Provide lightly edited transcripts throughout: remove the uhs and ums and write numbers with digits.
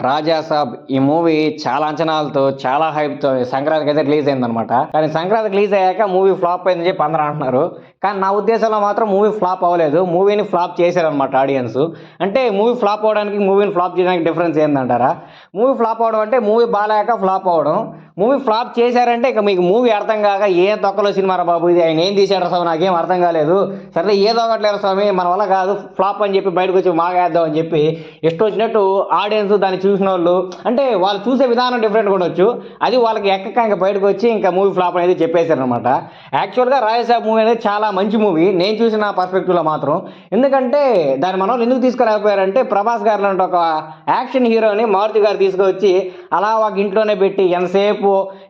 రాజాసాబ్ ఈ మూవీ చాలా అంచనాలతో చాలా హైప్తో సంక్రాంతికి అయితే రిలీజ్ అయిందనమాట. కానీ సంక్రాంతికి రిలీజ్ అయ్యాక మూవీ ఫ్లాప్ అయిందని చెప్పి అందరూ అంటున్నారు. కానీ నా ఉద్దేశంలో మాత్రం మూవీ ఫ్లాప్ అవ్వలేదు. మూవీని ఫ్లాప్ చేశారనమాట ఆడియన్స్. అంటే మూవీ ఫ్లాప్ అవ్వడానికి మూవీని ఫ్లాప్ చేయడానికి డిఫరెన్స్ ఏందంటారా? మూవీ ఫ్లాప్ అవ్వడం అంటే మూవీ బాగాలేక ఫ్లాప్ అవ్వడం. మూవీ ఫ్లాప్ చేశారంటే ఇక మీకు మూవీ అర్థం కాక ఏం తొక్కలో సినిమా రా బాబు, ఇది ఆయన ఏం తీశాడు స్వామి, నాకేం అర్థం కాలేదు, సరే ఏదో ఒకట్లేరు స్వామి, మన వల్ల కాదు, ఫ్లాప్ అని చెప్పి బయటకు వచ్చి మాగేద్దాం అని చెప్పి ఇష్టం వచ్చినట్టు ఆడియన్స్ దాన్ని చూసిన వాళ్ళు, అంటే వాళ్ళు చూసే విధానం డిఫరెంట్ ఉండొచ్చు, అది వాళ్ళకి ఎక్కక ఇంకా బయటకు వచ్చి ఇంకా మూవీ ఫ్లాప్ అనేది చెప్పేశారనమాట. యాక్చువల్గా రాజసాబ్ మూవీ అనేది చాలా మంచి మూవీ నేను చూసిన పర్స్పెక్టివ్లో మాత్రం. ఎందుకంటే దాన్ని మన వాళ్ళు ఎందుకు తీసుకురాకపోయారంటే, ప్రభాస్ గారు లాంటి ఒక యాక్షన్ హీరోని మారుతి గారు తీసుకొచ్చి అలా ఒక ఇంట్లోనే పెట్టి ఎంతసేపు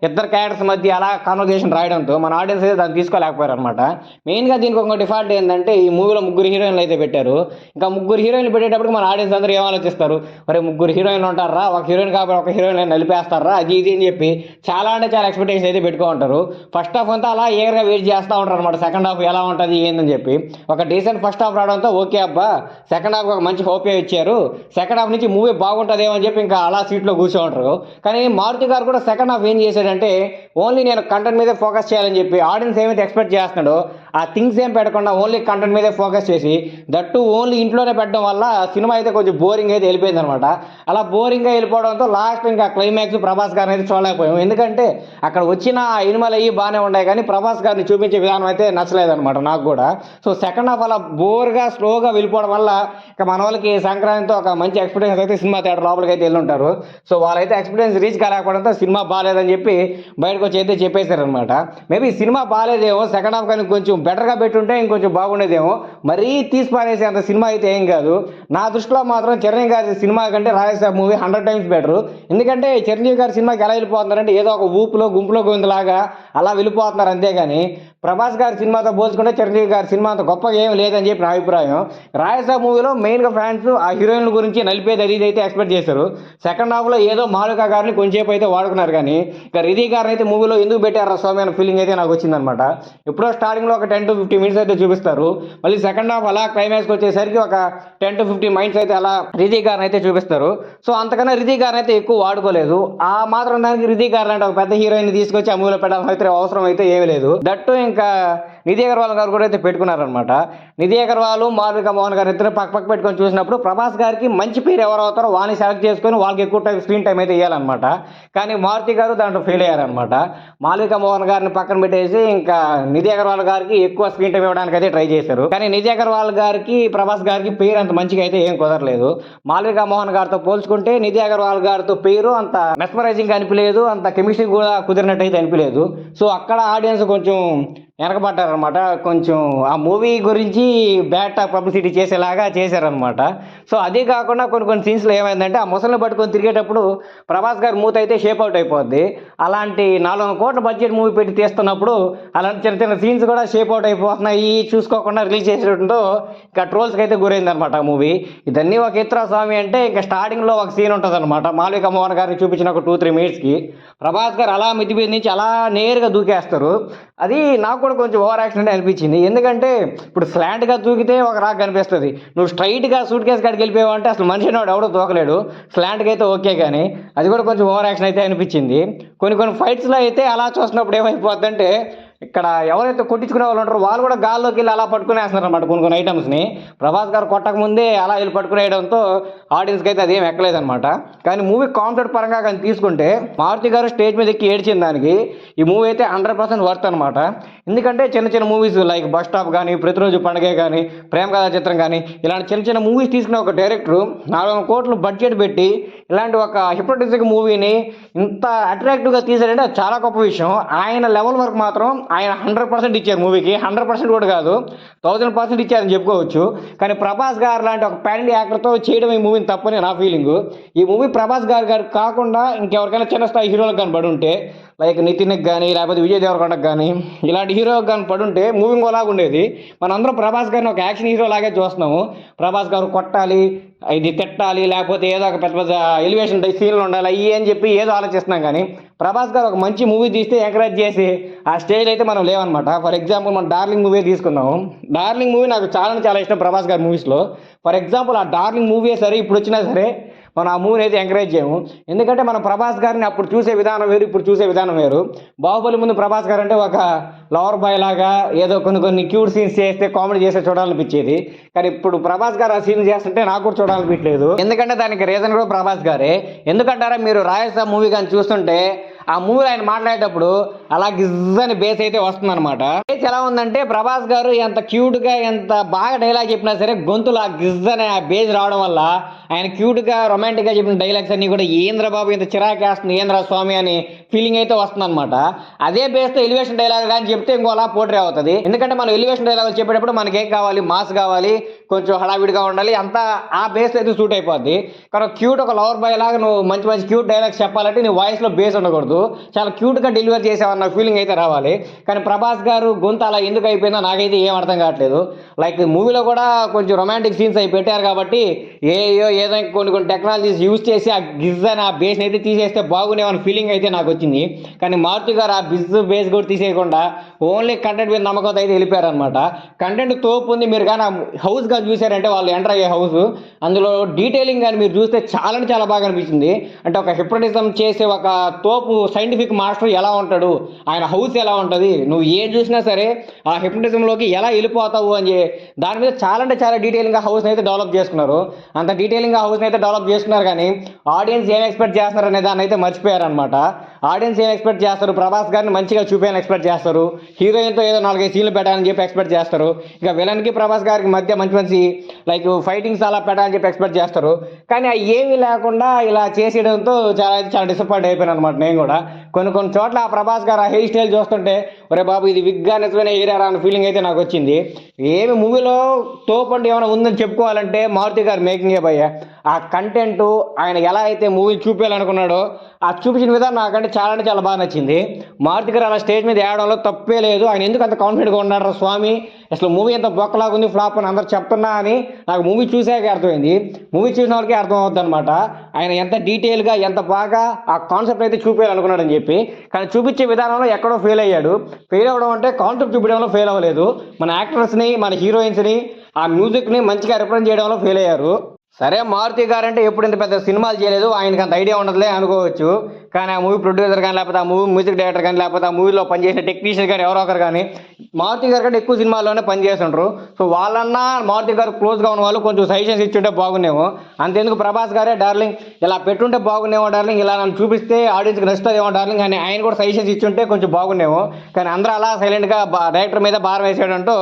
ఇద్దరు క్యారెక్టర్స్ మధ్య అలా కాన్వర్జేషన్ రాయడంతో మన ఆడియన్స్ అయితే దాన్ని తీసుకోలేకపోయారు అనమాట. మెయిన్గా దీనికి ఒక డిఫాల్ట్ ఏంటంటే, ఈ మూవీలో ముగ్గురు హీరోయిన్లు అయితే పెట్టారు. ఇంకా ముగ్గురు హీరోయిన్లు పెట్టేటప్పుడు మన ఆడియన్స్ అందరూ ఏం ఆలోచిస్తారు, మరి ముగ్గురు హీరోయిన్లు ఉంటారా, ఒక హీరోయిన్ కాబట్టి ఒక హీరోయిన్ నలిపేస్తారా, అది ఇది అని చెప్పి చాలా అంటే చాలా ఎక్స్పెక్టేషన్ అయితే పెట్టుకో ఉంటారు. ఫస్ట్ హాఫ్ అంతా అలా ఏగర్గా వెయిట్ చేస్తూ ఉంటారు అనమాట, సెకండ్ హాఫ్ ఎలా ఉంటుంది ఏందని చెప్పి. ఒక డీసెంట్ ఫస్ట్ హాఫ్ రావడంతో ఓకే అబ్బా, సెకండ్ హాఫ్ ఒక మంచి హోపే ఇచ్చారు, సెకండ్ హాఫ్ నుంచి మూవీ బాగుంటుందేమో అని చెప్పి ఇంకా అలా సీట్లో కూర్చో ఉంటారు. కానీ మారుతి గారు కూడా సెకండ్ హాఫ్ ఏం చేశాడంటే, ఓన్లీ నేను కంటెంట్ మీదే ఫోకస్ చేయాలని చెప్పి ఆడియన్స్ ఏమైతే ఎక్స్పెక్ట్ చేస్తున్నాడో ఆ థింగ్స్ ఏం పెట్టకుండా ఓన్లీ కంటెంట్ మీదే ఫోకస్ చేసి, దట్టు ఓన్లీ ఇంట్లోనే పెట్టడం వల్ల సినిమా అయితే కొంచెం బోరింగ్ అయితే వెళ్ళిపోయింది అనమాట. అలా బోరింగ్గా వెళ్ళిపోవడంతో లాస్ట్ ఇంకా క్లైమాక్స్ ప్రభాస్ గారిని అయితే చూడలేకపోయాం. ఎందుకంటే అక్కడ వచ్చిన ఎనిమల్ అయ్యి బాగానే ఉన్నాయి, కానీ ప్రభాస్ గారిని చూపించే విధానం అయితే నచ్చలేదన్నమాట నాకు కూడా. సో సెకండ్ హాఫ్ అలా బోర్గా స్లోగా వెళ్ళిపోవడం వల్ల ఇక మన వాళ్ళకి సంక్రాంతితో ఒక మంచి ఎక్స్పీరియన్స్ అయితే సినిమా థియేటర్ లోపలికి అయితే వెళ్ళి ఉంటారు. సో వాళ్ళైతే ఎక్స్పీరియన్స్ రీచ్ కాలేకపోవడంతో సినిమా బాగాలేదని చెప్పి బయటకు వచ్చి అయితే చెప్పేశారనమాట. మేబీ సినిమా బాగాలేదేమో, సెకండ్ హాఫ్ కానీ కొంచెం బెటర్గా పెట్టుంటే ఇంకొంచెం బాగుండేదేమో. మరీ తీసి పారేసే అంత సినిమా అయితే ఏం కాదు. నా దృష్టిలో మాత్రం చిరంజీవి గారి సినిమా కంటే రాజసాబ్ మూవీ 100 టైమ్స్ బెటర్. ఎందుకంటే చిరంజీవి గారి సినిమాకి ఎలా వెళ్ళిపోతున్నారంటే ఏదో ఒక ఊపులో గుంపులో గొంతులాగా అలా వెళ్ళిపోతున్నారు, అంతేగాని ప్రభాస్ గారి సినిమాతో పోల్చుకుంటే చిరంజీవి గారి సినిమా అంత గొప్పగా ఏం లేదని చెప్పి నా అభిప్రాయం. రాజసాబ్ మూవీలో మెయిన్గా ఫ్యాన్స్ ఆ హీరోయిన్ల గురించి నలిపేది అది అయితే ఎక్స్పెక్ట్ చేశారు. సెకండ్ హాఫ్లో ఏదో మాలుకా గారిని కొంచెంసేపు అయితే వాడుకున్నారు, కానీ ఇక రిధి గారిని అయితే మూవీలో ఎందుకు పెట్టారు స్వామి అనే ఫీలింగ్ అయితే నాకు వచ్చిందనమాట. ఎప్పుడో స్టార్టింగ్లో ఒక 10 to 15 మినిట్స్ అయితే చూపిస్తారు, మళ్ళీ సెకండ్ హాఫ్ అలా క్లైమాక్స్కి వచ్చేసరికి ఒక 10 to 15 మినిట్స్ అయితే అలా రిధి గారిని అయితే చూపిస్తారు. సో అంతకన్నా రిధి గారిని అయితే ఎక్కువ వాడుకోలేదు. ఆ మాత్రం దానికి రిధి గారు అంటే ఒక పెద్ద హీరోయిన్ తీసుకొచ్చి ఆ మూవీలో పెట్టాల్సిన అయితే అవసరం అయితే ఏమీ లేదు. దట్టు ఇంకా నిధి అగర్వాల్ గారు కూడా అయితే పెట్టుకున్నారనమాట. నిధి అగర్వాల్, మాల్వికా మోహన్ గారు ఇద్దరు పక్క పెట్టుకొని చూసినప్పుడు ప్రభాస్ గారికి మంచి పేరు ఎవరు అవుతారో వాళ్ళని సెలెక్ట్ చేసుకొని వాళ్ళకి ఎక్కువ స్క్రీన్ టైం అయితే ఇవ్వాలన్నమాట. కానీ మారుతి గారు దాంట్లో ఫెయిల్ అయ్యారనమాట. మాల్వికా మోహన్ గారిని పక్కన పెట్టేసి ఇంకా నిధి అగర్వాల్ గారికి ఎక్కువ స్క్రీన్ టైం ఇవ్వడానికి అయితే ట్రై చేశారు. కానీ నిధి అగర్వాల్ గారికి ప్రభాస్ గారికి పేరు అంత మంచిగా అయితే ఏం కుదరలేదు. మాల్వికా మోహన్ గారితో పోల్చుకుంటే నిధి అగర్వాల్ గారితో పేరు అంత మెస్మరైజింగ్ అనిపించలేదు, అంత కెమిస్ట్రీ కూడా కుదిరినట్టు అయితే అనిపించలేదు. సో అక్కడ ఆడియన్స్ కొంచెం వెనకబడ్డారనమాట. కొంచెం ఆ మూవీ గురించి బ్యాడ్ పబ్లిసిటీ చేసేలాగా చేశారనమాట. సో అదే కాకుండా కొన్ని సీన్స్లో ఏమైందంటే, ఆ ముసలిని పట్టుకొని తిరిగేటప్పుడు ప్రభాస్ గారి మూత అయితే షేప్ అవుట్ అయిపోద్ది. అలాంటి 400 కోట్ల బడ్జెట్ మూవీ పెట్టి తీస్తున్నప్పుడు అలాంటి చిన్న చిన్న సీన్స్ కూడా షేప్ అవుట్ అయిపోతున్నాయి, చూసుకోకుండా రిలీజ్ చేసేటంతో ఇంకా ట్రోల్స్కి అయితే గురైంది అనమాట ఆ మూవీ. ఇదన్నీ ఒక ఇతర స్వామి అంటే ఇంకా స్టార్టింగ్లో ఒక సీన్ ఉంటుంది అనమాట, మాల్వికా మోహన్ గారిని చూపించిన ఒక 2-3 మినిట్స్కి ప్రభాస్ గారు అలా మిద్ది మీద నుంచి అలా నేరుగా దూకేస్తారు. అది నాకు కూడా కొంచెం ఓవర్ యాక్షన్ అంటే అనిపించింది. ఎందుకంటే ఇప్పుడు స్లాంట్గా దూకితే ఒక రాక్ కనిపిస్తుంది, నువ్వు స్ట్రైట్గా సూట్ కేసు కాడికి వెళ్ళిపోయావు అంటే అసలు మనిషి వాడు ఎవడో దూకలేడు. స్లాంట్గా అయితే ఓకే, కానీ అది కూడా కొంచెం ఓవర్ యాక్షన్ అయితే అనిపించింది. కొన్ని ఫైట్స్లో అయితే అలా చూసినప్పుడు ఏమైపోతుందంటే, ఇక్కడ ఎవరైతే కొట్టించుకునే వాళ్ళు ఉంటారో వాళ్ళు కూడా గాల్లోకి వెళ్ళి అలా పట్టుకునేస్తున్నారు అనమాట కొన్ని ఐటమ్స్ని. ప్రభాస్ గారు కొట్టక ముందే అలా వెళ్ళి పట్టుకునేయడంతో ఆడియన్స్కి అయితే అదేం ఎక్కలేదనమాట. కానీ మూవీ కాన్సెప్ట్ పరంగా కానీ తీసుకుంటే మారుతి గారు స్టేజ్ మీద ఎక్కి ఏడ్చిన దానికి ఈ మూవీ అయితే 100% వర్త్ అనమాట. ఎందుకంటే చిన్న చిన్న మూవీస్ లైక్ బస్ స్టాప్ కానీ, ప్రతిరోజు పండగే కానీ, ప్రేమ కథా చిత్రం కానీ, ఇలాంటి చిన్న చిన్న మూవీస్ తీసుకునే ఒక డైరెక్టరు 400 కోట్లు బడ్జెట్ పెట్టి ఇలాంటి ఒక హిప్నోటిజిక్ మూవీని ఇంత అట్రాక్టివ్గా తీసాడంటే అది చాలా గొప్ప విషయం. ఆయన లెవెల్ వరకు మాత్రం ఆయన 100% ఇచ్చారు మూవీకి. 100% కూడా కాదు, 1000% ఇచ్చారని చెప్పుకోవచ్చు. కానీ ప్రభాస్ గారు లాంటి ఒక ప్యాన్ యాక్టర్తో చేయడం ఈ మూవీని తప్పని నా ఫీలింగ్. ఈ మూవీ ప్రభాస్ గారు కాకుండా ఇంకెవరికైనా చిన్న స్థాయి హీరోలకు కానీ పడి ఉంటే, లైక్ నితిన్కి కానీ లేకపోతే విజయ్ దేవరకొండకు కానీ ఇలాంటి హీరోకి కానీ పడుంటే మూవీ ఇంకోలాగా ఉండేది. మనందరం ప్రభాస్ గారిని ఒక యాక్షన్ హీరో లాగే చూస్తున్నాము. ప్రభాస్ గారు కొట్టాలి, ఇది తిట్టాలి, లేకపోతే ఏదో ఒక పెద్ద ఎలివేషన్ సీన్లు ఉండాలి అయ్యి అని చెప్పి ఏదో ఆలోచిస్తున్నాం. కానీ ప్రభాస్ గారు ఒక మంచి మూవీ తీస్తే ఎంకరేజ్ చేసి ఆ స్టేజ్ అయితే మనం లేవన్నమాట. ఫర్ ఎగ్జాంపుల్ మనం డార్లింగ్ మూవీ తీసుకున్నాము. డార్లింగ్ మూవీ నాకు చాలా ఇష్టం ప్రభాస్ గారి మూవీస్లో. ఫర్ ఎగ్జాంపుల్ ఆ డార్లింగ్ మూవీ సరే ఇప్పుడు వచ్చినా సరే మనం ఆ మూవీని అయితే ఎంకరేజ్ చేయము. ఎందుకంటే మనం ప్రభాస్ గారిని అప్పుడు చూసే విధానం వేరు, ఇప్పుడు చూసే విధానం వేరు. బాహుబలి ముందు ప్రభాస్ గారు అంటే ఒక లవర్ బాయ్ లాగా ఏదో కొన్ని క్యూట్ సీన్స్ చేస్తే కామెడీ చేస్తే చూడాలనిపించేది. కానీ ఇప్పుడు ప్రభాస్ గారు ఆ సీన్ చేస్తుంటే నాకు కూడా చూడాలనిపించలేదు. ఎందుకంటే దానికి రీజన్ కూడా ప్రభాస్ గారే. ఎందుకంటారా, మీరు రాయసా మూవీ కానీ చూస్తుంటే ఆ మూవీలో ఆయన మాట్లాడేటప్పుడు అలా గిజ్జని బేస్ అయితే వస్తుందన్నమాట. బేస్ ఎలా ఉందంటే ప్రభాస్ గారు ఎంత క్యూట్గా ఎంత బాగా డైలాగ్ చెప్పినా సరే గొంతులో ఆ గిజ్జని ఆ బేస్ రావడం వల్ల ఆయన క్యూట్గా రొమాంటిక్గా చెప్పిన డైలాగ్స్ అన్ని కూడా ఏంద్ర బాబు ఇంత చిరాకేస్తుంది ఏంద్ర స్వామి అని ఫీలింగ్ అయితే వస్తుందన్నమాట. అదే బేస్తో ఎలివేషన్ డైలాగ్ కానీ చెప్తే ఇంకోలా పోట్రే అవుతుంది. ఎందుకంటే మనం ఎలివేషన్ డైలాగ్ చెప్పేటప్పుడు మనకి ఏం కావాలి, మాస్ కావాలి, కొంచెం హడావిడిగా ఉండాలి, అంతా ఆ బేస్ అయితే సూట్ అయిపోద్ది. కానీ క్యూట్ ఒక లవర్ బాయ్ లాగా నువ్వు మంచి మంచి క్యూట్ డైలాగ్స్ చెప్పాలంటే నీ వాయిస్లో బేస్ ఉండకూడదు, చాలా క్యూట్గా డెలివర్ చేసావన్న ఫీలింగ్ అయితే రావాలి. కానీ ప్రభాస్ గారు గొంతు అలా ఎందుకు అయిపోయిందో నాకైతే ఏం అర్థం కావట్లేదు. లైక్ మూవీలో కూడా కొంచెం రొమాంటిక్ సీన్స్ అవి పెట్టారు కాబట్టి ఏదో కొన్ని టెక్నాలజీస్ యూజ్ చేసి ఆ గిజ్ అని ఆ బేస్ని అయితే తీసేస్తే బాగునేమన్న ఫీలింగ్ అయితే నాకు వచ్చింది. కానీ మారుతి గారు ఆ బేస్ కూడా తీసేయకుండా ఓన్లీ కంటెంట్ మీద నమ్మకంతో అయితే వెళ్ళిపోయారు అనమాట. కంటెంట్ తోపు ఉంది. మీరు కానీ హౌస్ కానీ చూసారంటే వాళ్ళు ఎంటర్ అయ్యే హౌస్, అందులో డీటెయిలింగ్ కానీ మీరు చూస్తే చాలా బాగా అనిపించింది. అంటే ఒక హిప్నటిజం చేసే ఒక తోపు సైంటిఫిక్ మాస్టర్ ఎలా ఉంటాడు, ఆయన హౌస్ ఎలా ఉంటుంది, నువ్వు ఏం చూసినా సరే ఆ హిప్నటిజంలోకి ఎలా వెళ్ళిపోతావు అని దాని మీద చాలా డీటెయిలింగ్గా హౌస్ని అయితే డెవలప్ చేసుకున్నారు. అంత డీటెయిలింగ్గా హౌస్ని అయితే డెవలప్ చేసుకున్నారు. కానీ ఆడియన్స్ ఏం ఎక్స్పెక్ట్ చేస్తున్నారు అనే దాన్ని అయితే మర్చిపోయారనమాట. ఆడియన్స్ ఏం ఎక్స్పెక్ట్ చేస్తారు, ప్రభాస్ గారిని మంచిగా చూపేయాలని ఎక్స్పెక్ట్ చేస్తారు, హీరోయిన్తో ఏదో 4-5 సీన్లు పెట్టాలని చెప్పి ఎక్స్పెక్ట్ చేస్తారు, ఇక విలన్కి ప్రభాస్ గారికి మధ్య మంచి లైక్ ఫైటింగ్స్ అలా పెట్టాలని చెప్పి ఎక్స్పెక్ట్ చేస్తారు. కానీ అవి ఏమీ లేకుండా ఇలా చేసేయడంతో చాలా డిసప్పాయింట్ అయిపోయాను అనమాట నేను కూడా. కొన్ని చోట్ల ఆ ప్రభాస్ గారు ఆ హెయిర్ స్టైల్ చూస్తుంటే ఒరే బాబు ఇది విగ్గా నిజమైన హెయిర్ అన్న ఫీలింగ్ అయితే నాకు వచ్చింది. ఏమి మూవీలో తోపండి ఏమైనా ఉందని చెప్పుకోవాలంటే మారుతి గారు మేకింగే భయ్య. ఆ కంటెంట్ ఆయన ఎలా అయితే మూవీ చూపించాలనుకున్నాడో ఆ చూపించిన విధానం నాకంటే చాలా బాగా నచ్చింది. మారుతి గారు అలా స్టేజ్ మీద ఏడడంలో తప్పే లేదు. ఆయన ఎందుకు అంత కాన్ఫిడెంట్గా ఉన్నాడు స్వామి, అసలు మూవీ ఎంత బొక్కలాగా ఉంది ఫ్లాప్ అని అందరు చెప్తున్నా అని నాకు మూవీ చూసాకే అర్థమైంది. మూవీ చూసిన వాళ్ళకి అర్థం అవుద్ది అనమాట ఆయన ఎంత డీటెయిల్గా ఎంత బాగా ఆ కాన్సెప్ట్ అయితే చూపించాలనుకున్నాడని చెప్పి. కానీ చూపించే విధానంలో ఎక్కడో ఫెయిల్ అయ్యాడు. ఫెయిల్ అవ్వడం అంటే కాన్సెప్ట్ చూపించడంలో ఫెయిల్ అవ్వలేదు, మన యాక్టర్స్ని మన హీరోయిన్స్ని ఆ మ్యూజిక్ని మంచిగా రిప్రజెంట్ చేయడంలో ఫెయిల్ అయ్యారు. సరే మారుతి గారు అంటే ఎప్పుడు ఇంత పెద్ద సినిమాలు చేయలేదు, ఆయనకి అంత ఐడియా ఉండదులే అనుకోవచ్చు. కానీ ఆ మూవీ ప్రొడ్యూసర్ కానీ లేకపోతే ఆ మూవీ మ్యూజిక్ డైరెక్టర్ కానీ లేకపోతే ఆ మూవీలో పనిచేసిన టెక్నీషియన్ కానీ ఎవరో ఒకరు కానీ మారుతి గారు కంటే ఎక్కువ సినిమాల్లోనే పనిచేస్తుంటారు. సో వాళ్ళన్నా మారుతి గారు క్లోజ్గా ఉన్న వాళ్ళు కొంచెం సజెషన్స్ ఇచ్చుంటే బాగుండేమో. అంతేందుకు ప్రభాస్ గారే డార్లింగ్ ఇలా పెట్టుంటే బాగుండేమో డార్లింగ్, ఇలా నన్ను చూపిస్తే ఆడియన్స్కి నచ్చుతుందేమో డార్లింగ్ అని ఆయన కూడా సజెషన్స్ ఇచ్చుంటే కొంచెం బాగుండేమో. కానీ అందరూ అలా సైలెంట్గా డైరెక్టర్ మీద భారం వేసాడంటూ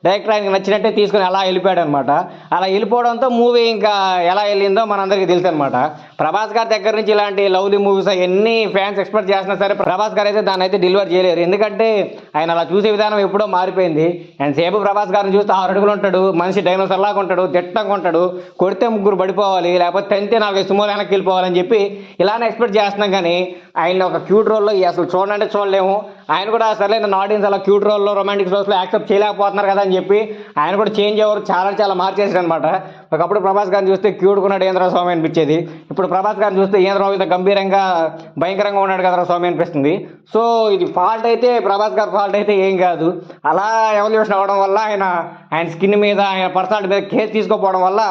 డైరెక్టర్ ఆయనకి నచ్చినట్టే తీసుకుని అలా వెళ్ళిపోయాడు అనమాట. అలా వెళ్ళిపోవడంతో మూవీ ఇంకా ఎలా వెళ్ళిందో మనందరికీ తెలుసు అనమాట. ప్రభాస్ గారి దగ్గర నుంచి ఇలాంటి లవ్లీ మూవీస్ ఎన్ని ఫ్యాన్స్ ఎక్స్పెక్ట్ చేసినా సరే ప్రభాస్ గారు అయితే దాన్ని అయితే డెలివర్ చేయలేరు. ఎందుకంటే ఆయన అలా చూసే విధానం ఎప్పుడో మారిపోయింది. ఆయన సేపు ప్రభాస్ గారిని చూస్తే 6 అడుగులు ఉంటాడు, మనిషి డైనోసర్ లాగా ఉంటాడు, దిట్టంగా ఉంటాడు, కొడితే 3 పడిపోవాలి లేకపోతే తంతే 4 సుమోలు వెనక్కి వెళ్ళిపోవాలని చెప్పి ఇలానే ఎక్స్పెక్ట్ చేస్తున్నాం. కానీ ఆయన ఒక క్యూట్ రోల్లో అసలు చూడంటే చూడలేము. ఆయన కూడా సరే నన్ను ఆడియన్స్ అలా క్యూట్ రోల్లో రొమాంటిక్ రోల్స్లో యాక్సెప్ట్ చేయలేకపోతున్నారు కదా అని చెప్పి ఆయన కూడా చేంజ్ అవ్వరు, చాలా మార్చేసారు అనమాట. ఒకప్పుడు ప్రభాస్ గారిని చూస్తే క్యూట్గా ఉన్నాడు ఏంద్ర స్వామి అనిపించేది, ఇప్పుడు ప్రభాస్ గారిని చూస్తే ఏంద్ర ఇంత గంభీరంగా భయంకరంగా ఉన్నాడు కదరా స్వామి అనిపిస్తుంది. సో ఇది ఫాల్ట్ అయితే ప్రభాస్ గారి ఫాల్ట్ అయితే ఏం కాదు. అలా ఎవల్యూషన్ అవ్వడం వల్ల ఆయన స్కిన్ మీద ఆయన పర్సనాలిటీ మీద కేర్ తీసుకోకపోవడం వల్ల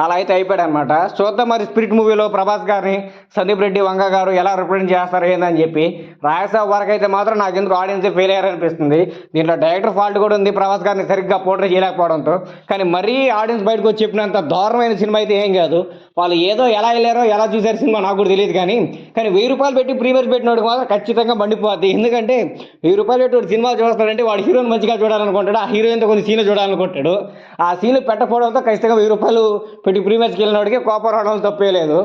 అలా అయితే అయిపోయాడు అనమాట. చూద్దాం మరి స్పిరిట్ మూవీలో ప్రభాస్ గారిని సందీప్ రెడ్డి వంగ గారు ఎలా రిప్రజెంట్ చేస్తారు ఏందని చెప్పి. రాయసాబ్ వరకు అయితే మాత్రం నాకు ఎందుకు ఆడియన్స్ ఫెయిల్ అయ్యారనిపిస్తుంది. దీంట్లో డైరెక్టర్ ఫాల్ట్ కూడా ఉంది ప్రభాస్ గారిని సరిగ్గా పోర్ట్రే చేయలేకపోవడంతో. కానీ మరీ ఆడియన్స్ బయటకు వచ్చి చెప్పినంత దారుణమైన సినిమా అయితే ఏం కాదు. వాళ్ళు ఏదో ఎలా వెళ్ళారో ఎలా చూసారు సినిమా నాకు కూడా తెలియదు. కానీ 1000 రూపాయలు పెట్టి ప్రీమియర్స్ పెట్టినోడికి మాత్రం ఖచ్చితంగా బండిపోద్ది. ఎందుకంటే 1000 రూపాయలు పెట్టి సినిమా చూస్తాడంటే వాడు హీరోని మంచిగా చూడాలనుకుంటాడు, ఆ హీరోయిన్తో కొన్ని సీన్లు చూడాలనుకుంటాడు. ఆ సీన్లు పెట్టకపోవడంతో ఖచ్చితంగా 1000 రూపాయలు పెట్టి ప్రీమియర్స్కి వెళ్ళినోడికి కోపం రావడం తప్పే లేదు.